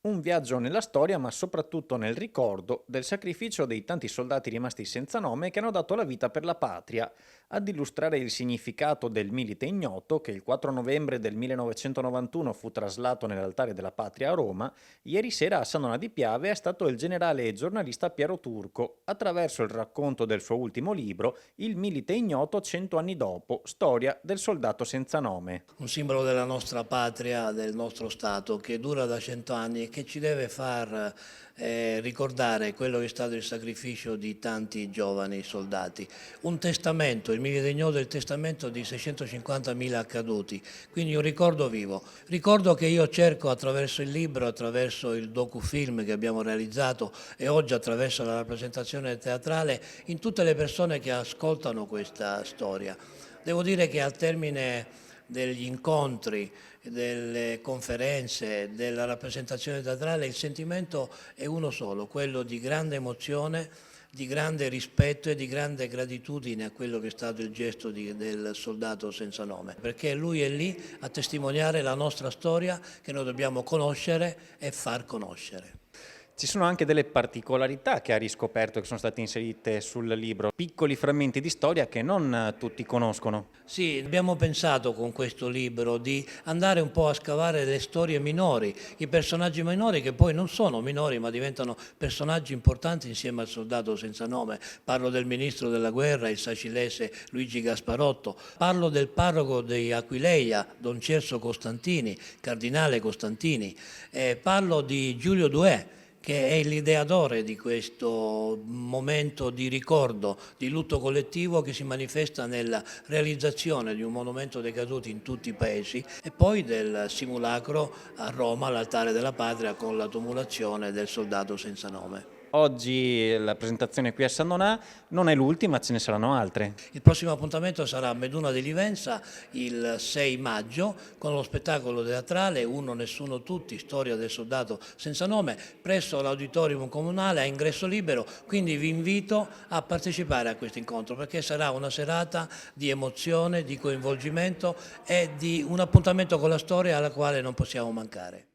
Un viaggio nella storia, ma soprattutto nel ricordo del sacrificio dei tanti soldati rimasti senza nome che hanno dato la vita per la patria. Ad illustrare il significato del Milite Ignoto, che il 4 novembre del 1991 fu traslato nell'altare della patria a Roma, ieri sera a San Donà di Piave è stato il generale e giornalista Piero Turco, attraverso il racconto del suo ultimo libro, Il Milite Ignoto 100 anni dopo, storia del soldato senza nome. Un simbolo della nostra patria, del nostro Stato, che dura da 100 anni e che ci deve far ricordare quello che è stato il sacrificio di tanti giovani soldati. Un testamento, il Milite Ignoto è il testamento di 650.000 accaduti, quindi un ricordo vivo. Ricordo che io cerco attraverso il libro, attraverso il docufilm che abbiamo realizzato e oggi attraverso la rappresentazione teatrale, in tutte le persone che ascoltano questa storia. Devo dire che al termine degli incontri, delle conferenze, della rappresentazione teatrale, il sentimento è uno solo, quello di grande emozione, di grande rispetto e di grande gratitudine a quello che è stato il gesto del soldato senza nome, perché lui è lì a testimoniare la nostra storia che noi dobbiamo conoscere e far conoscere. Ci sono anche delle particolarità che ha riscoperto che sono state inserite sul libro, piccoli frammenti di storia che non tutti conoscono. Sì, abbiamo pensato con questo libro di andare un po' a scavare le storie minori, i personaggi minori che poi non sono minori ma diventano personaggi importanti insieme al soldato senza nome. Parlo del ministro della guerra, il sacilese Luigi Gasparotto, parlo del parroco di Aquileia, Don Cerso Costantini, cardinale Costantini, parlo di Giulio Duè, che è l'ideatore di questo momento di ricordo, di lutto collettivo che si manifesta nella realizzazione di un monumento dei caduti in tutti i paesi e poi del simulacro a Roma, all'altare della patria, con la tumulazione del soldato senza nome. Oggi la presentazione qui a San Donà non è l'ultima, ce ne saranno altre. Il prossimo appuntamento sarà a Meduna di Livenza il 6 maggio con lo spettacolo teatrale Uno, Nessuno, Tutti, storia del soldato senza nome, presso l'auditorium comunale a ingresso libero, quindi vi invito a partecipare a questo incontro perché sarà una serata di emozione, di coinvolgimento e di un appuntamento con la storia alla quale non possiamo mancare.